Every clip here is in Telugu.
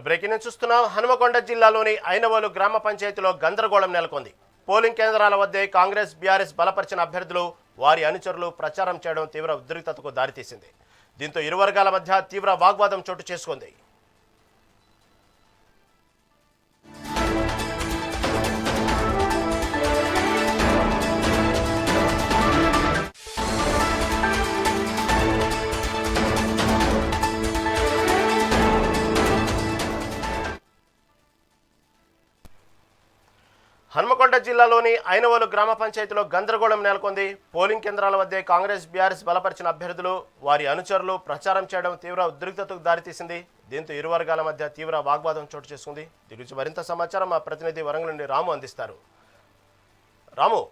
బ్రేకింగ్ న్యూస్ చూస్తున్నాం. హనుమకొండ జిల్లాలోని ఐనవోలు గ్రామ పంచాయతీలో గందరగోళం నెలకొంది. పోలింగ్ కేంద్రాల వద్దే కాంగ్రెస్ బీఆర్ఎస్ బలపరిచిన అభ్యర్థులు వారి అనుచరులు ప్రచారం చేయడం తీవ్ర ఉద్రిక్తతకు దారితీసింది. దీంతో ఇరు వర్గాల మధ్య తీవ్ర వాగ్వాదం చోటు చేసుకుంది. హనుమకొండ జిల్లాలోని ఐనవోలు గ్రామ పంచాయతీలో గందరగోళం నెలకొంది. పోలింగ్ కేంద్రాల వద్దే కాంగ్రెస్ బీఆర్ఎస్ బలపరిచిన అభ్యర్థులు వారి అనుచరులు ప్రచారం చేయడం తీవ్ర ఉద్రిక్తతకు దారితీసింది. దీంతో ఇరు వర్గాల మధ్య తీవ్ర వాగ్వాదం చోటు చేసుకుంది. దీని గురించి మరింత సమాచారం మా ప్రతినిధి వరంగల్ నుండి రాము అందిస్తారు. రాము,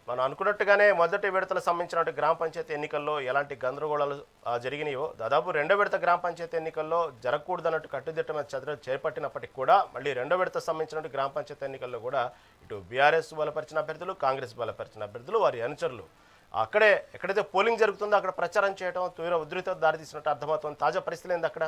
మనం అనుకున్నట్టుగానే మొదటి విడతల సంబంధించిన గ్రామ పంచాయతీ ఎన్నికల్లో ఎలాంటి గందరగోళాలు జరిగినాయో దాదాపు రెండో విడత గ్రామ పంచాయతీ ఎన్నికల్లో జరగకూడదన్నట్టు కట్టుదిట్టమైన చర్యలు చేపట్టినప్పటికీ కూడా మళ్ళీ రెండో విడత సంబంధించిన గ్రామ పంచాయతీ ఎన్నికల్లో కూడా ఇటు బీఆర్ఎస్ బలపరిచిన అభ్యర్థులు, కాంగ్రెస్ బలపరిచిన అభ్యర్థులు, వారి అనుచరులు అక్కడే ఎక్కడైతే పోలింగ్ జరుగుతుందో అక్కడ ప్రచారం చేయడం తీవ్ర ఉధృత దారితీసినట్టు అర్థమవుతుంది. తాజా పరిస్థితులు ఏంది అక్కడ?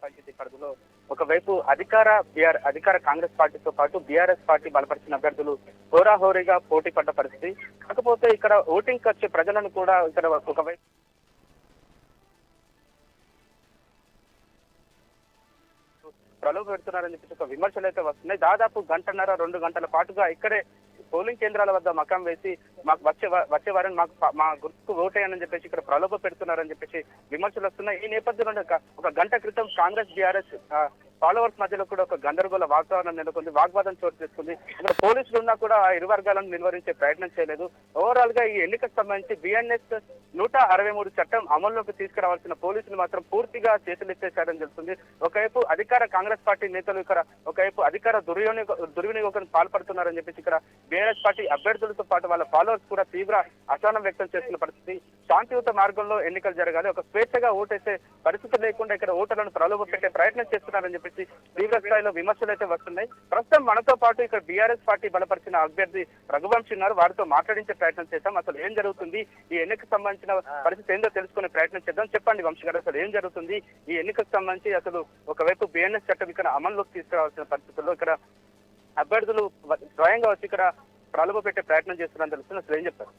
పంచాయతీ పరిధిలో ఒకవైపు అధికార కాంగ్రెస్ పార్టీతో పాటు బీఆర్ఎస్ పార్టీ బలపరిచిన అభ్యర్థులు హోరాహోరీగా పోటీ పడ్డ పరిస్థితి. కాకపోతే ఇక్కడ ఓటింగ్ వచ్చే ప్రజలను కూడా ఇక్కడ ఒకవైపు ప్రలోభ పెడుతున్నారని చెప్పేసి ఒక విమర్శలు అయితే వస్తున్నాయి. దాదాపు గంటన్నర 2 గంటల పాటుగా ఇక్కడే పోలింగ్ కేంద్రాల వద్ద మకాం వేసి మాకు వచ్చే వారిని మా గుర్తుకు ఓటేయని చెప్పేసి ఇక్కడ ప్రలోభ పెడుతున్నారని చెప్పేసి విమర్శలు వస్తున్నాయి. ఈ నేపథ్యంలో ఒక గంట క్రితం కాంగ్రెస్ బీఆర్ఎస్ ఫాలోవర్స్ మధ్యలో కూడా ఒక గందరగోళ వాతావరణం నెలకొంది. వాగ్వాదం చోటు చేసుకుంది. ఇక్కడ పోలీసులు ఉన్నా కూడా ఇరు వర్గాలను నిలువరించే ప్రయత్నం చేయలేదు. ఓవరాల్ గా ఈ ఎన్నికకు సంబంధించి బిఎన్ఎస్ 163 చట్టం అమల్లోకి తీసుకురావాల్సిన పోలీసులు మాత్రం పూర్తిగా చేతులెత్తేశారని తెలుస్తుంది. ఒకవైపు అధికార కాంగ్రెస్ పార్టీ నేతలు ఇక్కడ ఒకవైపు అధికార దుర్వినియోగానికి పాల్పడుతున్నారని చెప్పేసి ఇక్కడ బీఆర్ఎస్ పార్టీ అభ్యర్థులతో పాటు వాళ్ళ ఫాలోవర్స్ కూడా తీవ్ర అసహనం వ్యక్తం చేస్తున్న పరిస్థితి. శాంతియుత మార్గంలో ఎన్నికలు జరగాలి, ఒక స్వేచ్ఛగా ఓటేసే పరిస్థితి లేకుండా ఇక్కడ ఓటర్లను ప్రలోభ పెట్టే ప్రయత్నం చేస్తున్నారని చెప్పేసి తీవ్ర స్థాయిలో విమర్శలు అయితే వస్తున్నాయి. ప్రస్తుతం మనతో పాటు ఇక్కడ బీఆర్ఎస్ పార్టీ బలపరిచిన అభ్యర్థి రఘువంశీ ఉన్నారు. వారితో మాట్లాడించే ప్రయత్నం చేద్దాం. అసలు ఏం జరుగుతుంది, ఈ ఎన్నికకు సంబంధించిన పరిస్థితి ఏందో తెలుసుకునే ప్రయత్నం చేద్దాం. చెప్పండి వంశీ గారు, అసలు ఏం జరుగుతుంది ఈ ఎన్నికకు సంబంధించి? అసలు ఒకవైపు బిఎన్ఎస్ చట్టం ఇక్కడ అమల్లోకి తీసుకురావాల్సిన పరిస్థితుల్లో ఇక్కడ అభ్యర్థులు స్వయంగా వచ్చి ఇక్కడ ప్రలోభ పెట్టే ప్రయత్నం చేస్తున్నారని తెలుస్తుంది. అసలు ఏం చెప్తారు?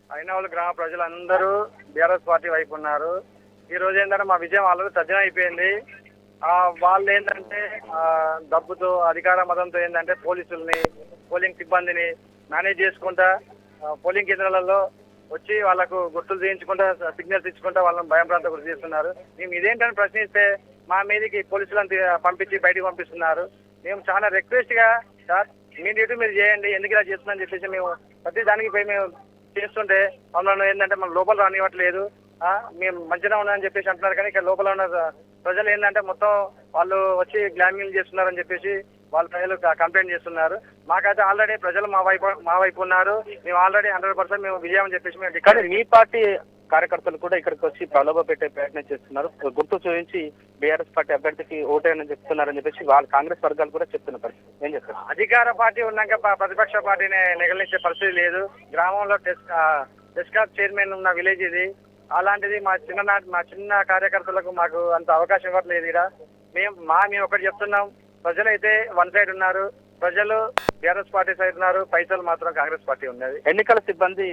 ఐనవోలు గ్రామ ప్రజలందరూ బీఆర్ఎస్ పార్టీ వైపు ఉన్నారు. ఈ రోజు ఏంటంటే మా విజయం ఆల్రెడీ తజ్జం అయిపోయింది. వాళ్ళు ఏంటంటే డబ్బుతో అధికార మతంతో ఏంటంటే పోలీసుల్ని, పోలింగ్ సిబ్బందిని మేనేజ్ చేసుకుంటా పోలింగ్ కేంద్రాలలో వచ్చి వాళ్ళకు గుర్తులు చేయించుకుంటా, సిగ్నల్స్ ఇచ్చుకుంటా వాళ్ళని భయం ప్రాంతం గురి చేస్తున్నారు. మేము ఇదేంటని ప్రశ్నిస్తే మా మీదకి పోలీసులను పంపించి బయటకు పంపిస్తున్నారు. మేము చాలా రిక్వెస్ట్ గా, సార్ మీ డ్యూటీ మీరు చేయండి, ఎందుకు ఇలా చేస్తున్నారని చెప్పేసి మేము ప్రతి దానికి పోయి మేము చేస్తుంటే మమ్మల్ని ఏంటంటే మనం లోపల రానివ్వట్లేదు. మేము మంచిగా ఉన్నామని చెప్పేసి అంటున్నారు. కానీ ఇక్కడ లోపల ఉన్న ప్రజలు ఏంటంటే మొత్తం వాళ్ళు వచ్చి గ్లామింగ్ చేస్తున్నారని చెప్పేసి వాళ్ళ ప్రజలు కంప్లైంట్ చేస్తున్నారు. మాకైతే ఆల్రెడీ ప్రజలు మా వైపు ఉన్నారు. మేము ఆల్రెడీ 100% మేము విజయం అని చెప్పేసి మేము. కానీ మీ పార్టీ కార్యకర్తలు కూడా ఇక్కడికి వచ్చి ప్రలోభ పెట్టే ప్రయత్నం చేస్తున్నారు. గుర్తు చూపించి బీఆర్ఎస్ పార్టీ అభ్యర్థికి ఓటేయని చెప్తున్నారని చెప్పేసి వాళ్ళు కాంగ్రెస్ వర్గాలు కూడా చెప్తున్న పరిస్థితి. ఏం చెప్తారు? అధికార పార్టీ ఉన్నాక ప్రతిపక్ష పార్టీని నెగలించే పరిస్థితి లేదు. గ్రామంలో టెస్కాప్ చైర్మన్ ఉన్న విలేజ్ ఇది. అలాంటిది మా చిన్న కార్యకర్తలకు మాకు అంత అవకాశం ఇవ్వట్లేదు. ఇక్కడ మేము ఒకటి చెప్తున్నాం, ప్రజలైతే వన్ సైడ్ ఉన్నారు, ప్రజలు బీఆర్ఎస్ పార్టీ సైడ్ ఉన్నారు, పైసలు మాత్రం కాంగ్రెస్ పార్టీ ఉన్నది. ఎన్నికల సిబ్బంది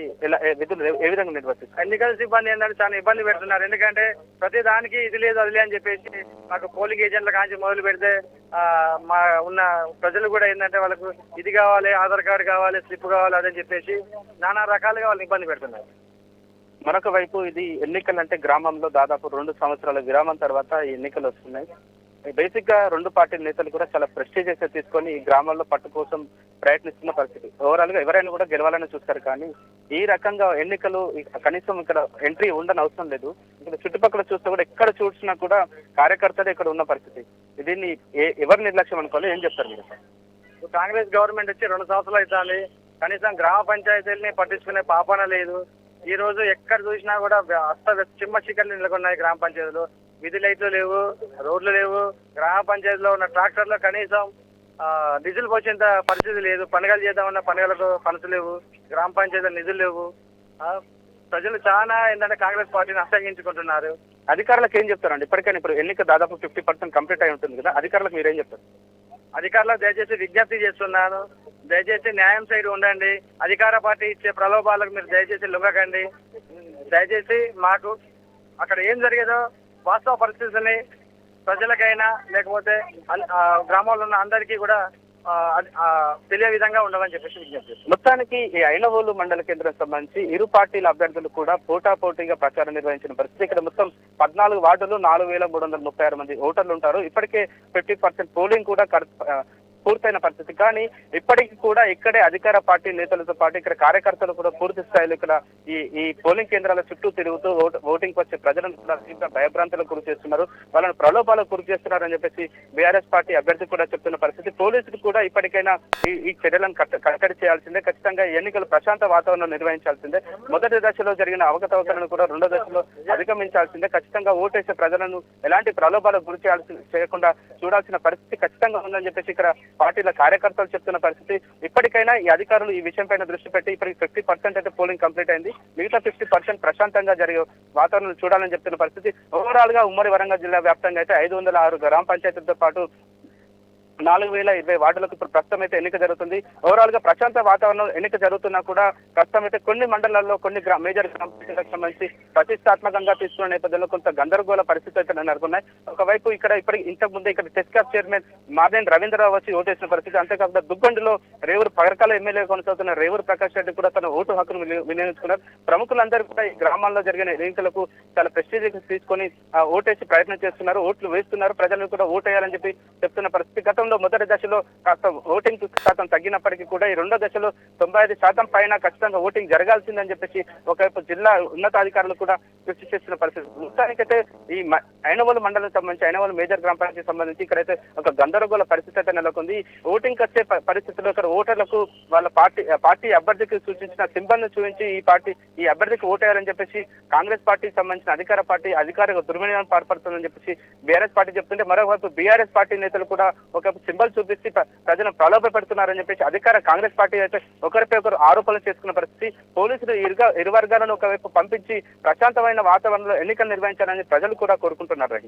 విధులు ఏ విధంగా నిర్వర్తిస్తారు? ఎన్నికల సిబ్బంది ఏంటంటే చాలా ఇబ్బంది పెడుతున్నారు. ఎందుకంటే ప్రతి దానికి ఇది లేదు అది లేదు అని చెప్పేసి మాకు పోలింగ్ ఏజెంట్ల కాంచి మొదలు పెడితే మా ఉన్న ప్రజలు కూడా ఏంటంటే వాళ్ళకు ఇది కావాలి, ఆధార్ కార్డు కావాలి, స్లిప్ కావాలి అదని చెప్పేసి నానా రకాలుగా వాళ్ళు ఇబ్బంది పెడుతున్నారు. మరొక వైపు ఇది ఎన్నికలు అంటే గ్రామంలో దాదాపు 2 సంవత్సరాల విరామం తర్వాత ఈ ఎన్నికలు వస్తున్నాయి. బేసిక్ గా 2 పార్టీల నేతలు కూడా చాలా ప్రెస్టీజియస్ తీసుకొని ఈ గ్రామాల్లో పట్టు కోసం ప్రయత్నిస్తున్న పరిస్థితి. ఓవరాల్ గా ఎవరైనా కూడా గెలవాలని చూస్తారు. కానీ ఈ రకంగా ఎన్నికలు కనీసం ఇక్కడ ఎంట్రీ ఉండని అవసరం లేదు. ఇక్కడ చుట్టుపక్కల చూస్తే కూడా ఎక్కడ చూసినా కూడా కార్యకర్తలు ఇక్కడ ఉన్న పరిస్థితి. దీన్ని ఎవరి నిర్లక్ష్యం అనుకోవాలి, ఏం చెప్తారు మీరు? కాంగ్రెస్ గవర్నమెంట్ వచ్చి 2 సంవత్సరాలు అవుతుంది. కనీసం గ్రామ పంచాయతీలని పట్టించుకునే పాపన లేదు. ఈ రోజు ఎక్కడ చూసినా కూడా చిమ్మ చీకట్లు నెలకొన్నాయి గ్రామ పంచాయతీలో. విధి లైట్లు లేవు, రోడ్లు లేవు. గ్రామ పంచాయతీలో ఉన్న ట్రాక్టర్లో కనీసం డీజిల్ పోసేంత పరిస్థితి లేదు. పండుగలు చేద్దామన్న పండుగలకు ఫండ్స్ లేవు. గ్రామ పంచాయతీలో నిధులు లేవు. ప్రజలు చాలా ఏంటంటే కాంగ్రెస్ పార్టీని అసహించుకుంటున్నారు. అధికారులకు ఏం చెప్తారండి? ఇప్పటికైనా ఇప్పుడు ఎన్నిక దాదాపు 50% కంప్లీట్ అయి ఉంటుంది కదా, అధికారులకు మీరేం చెప్తారు? అధికారులకు దయచేసి విజ్ఞప్తి చేస్తున్నాను, దయచేసి న్యాయం సైడ్ ఉండండి. అధికార పార్టీ ఇచ్చే ప్రలోభాలకు మీరు దయచేసి లొంగకండి. దయచేసి మాకు అక్కడ ఏం జరిగేదో వాస్తవ పరిస్థితుల్ని ప్రజలకైనా లేకపోతే గ్రామాల్లో ఉన్న అందరికీ కూడా తెలియ విధంగా ఉండమని చెప్పేసి విజ్ఞప్తి చేస్తున్నాను. మొత్తానికి ఈ ఐనవోలు మండల కేంద్రం సంబంధించి ఇరు పార్టీల అభ్యర్థులు కూడా పోటాపోటీగా ప్రచారం నిర్వహించిన పరిస్థితి. ఇక్కడ మొత్తం 14 వార్డులు 4,336 మంది ఓటర్లు ఉంటారు. ఇప్పటికే 50% పోలింగ్ కూడా పూర్తయిన పరిస్థితి. కానీ ఇప్పటికీ కూడా ఇక్కడే అధికార పార్టీ నేతలతో పాటు ఇక్కడ కార్యకర్తలు కూడా పూర్తి స్థాయిలో ఇక్కడ ఈ పోలింగ్ కేంద్రాల చుట్టూ తిరుగుతూ ఓటింగ్ వచ్చే ప్రజలను కూడా తీవ్ర భయభ్రాంతులకు గురి చేస్తున్నారు, వాళ్ళని ప్రలోభాలకు గురి చేస్తున్నారని చెప్పేసి బీఆర్ఎస్ పార్టీ అభ్యర్థి కూడా చెప్తున్న పరిస్థితి. పోలీసులు కూడా ఇప్పటికైనా ఈ చర్యలను కట్టడి చేయాల్సిందే, ఖచ్చితంగా ఎన్నికలు ప్రశాంత వాతావరణం నిర్వహించాల్సిందే. మొదటి దశలో జరిగిన అవకతవకలను కూడా రెండో దశలో అధిగమించాల్సిందే. ఖచ్చితంగా ఓటేసే ప్రజలను ఎలాంటి ప్రలోభాలకు గురి చేయకుండా చూడాల్సిన పరిస్థితి ఖచ్చితంగా ఉందని చెప్పేసి ఇక్కడ పార్టీల కార్యకర్తలు చెప్తున్న పరిస్థితి. ఇప్పటికైనా ఈ అధికారులు ఈ విషయం పైన దృష్టి పెట్టి ఇప్పటికి 50% అయితే పోలింగ్ కంప్లీట్ అయింది, మిగతా 50% ప్రశాంతంగా జరిగే వాతావరణం చూడాలని చెప్తున్న పరిస్థితి. ఓవరాల్ గా ఉమ్మడి వరంగల్ జిల్లా వ్యాప్తంగా అయితే 506 గ్రామ పంచాయతీలతో పాటు 4,020 వార్డులకు ఇప్పుడు ప్రస్తుతం అయితే ఎన్నిక జరుగుతుంది. ఓవరాల్ గా ప్రశాంత వాతావరణం ఎన్నిక జరుగుతున్నా కూడా ప్రస్తుతం అయితే కొన్ని మండలాల్లో కొన్ని మేజర్ గ్రామ పంచాయతీలకు సంబంధించి ప్రతిష్టాత్మకంగా తీసుకున్న నేపథ్యంలో కొంత గందరగోళ పరిస్థితి అయితే నెలకొన్నాయి. ఒకవైపు ఇక్కడ ఇంతకు ముందే ఇక్కడ టెస్కాప్ చైర్మన్ మార్నేని రవీంద్రరావు వచ్చి ఓటేసిన పరిస్థితి. అంతేకాకుండా దుగ్గొండలో రేవూరు పగరకాల ఎమ్మెల్యే కొనసాగుతున్న రేవూరు ప్రకాష్ రెడ్డి కూడా తన ఓటు హక్కును వినియోగించుకున్నారు. ప్రముఖులందరూ కూడా ఈ గ్రామాల్లో జరిగిన ఎన్నికలకు చాలా ప్రెస్టీజ్ తీసుకొని ఓటేసి ప్రయత్నం చేస్తున్నారు, ఓట్లు వేస్తున్నారు, ప్రజలను కూడా ఓటేయాలని చెప్పి చెప్తున్న పరిస్థితి. గతంలో మొదటి దశలో కాస్త ఓటింగ్ శాతం తగ్గినప్పటికీ కూడా ఈ రెండో దశలో 95% పైన ఖచ్చితంగా ఓటింగ్ జరగాల్సిందని చెప్పేసి ఒకవైపు జిల్లా ఉన్నతాధికారులు కూడా కృషి చేస్తున్న పరిస్థితి. మొత్తానికైతే ఈ ఐనవోలు మండలం సంబంధించి ఐనవోలు మేజర్ గ్రామ పంచాయతీ సంబంధించి ఇక్కడైతే ఒక గందరగోళ పరిస్థితి అయితే నెలకొంది. ఓటింగ్ వచ్చే పరిస్థితుల్లో ఇక్కడ ఓటర్లకు వాళ్ళ పార్టీ అభ్యర్థికి సూచించిన సింబల్ ను చూపించి ఈ అభ్యర్థికి ఓటేయాలని చెప్పేసి కాంగ్రెస్ పార్టీకి సంబంధించిన అధికారిక దుర్వినియోగం పాల్పడుతుందని చెప్పేసి బీఆర్ఎస్ పార్టీ చెప్తుంటే, మరోవైపు బీఆర్ఎస్ పార్టీ నేతలు కూడా ఒక సింబల్ చూపిస్తే ప్రజలను ప్రలోభ పెడుతున్నారని చెప్పేసి కాంగ్రెస్ పార్టీ అయితే ఒకరిపై ఒకరు ఆరోపణలు చేసుకున్న పరిస్థితి. పోలీసులు ఇరు వర్గాలను ఒకవైపు పంపించి ప్రశాంతమైన వాతావరణంలో ఎన్నికలు నిర్వహించాలని ప్రజలు కూడా కోరుకుంటున్నారు.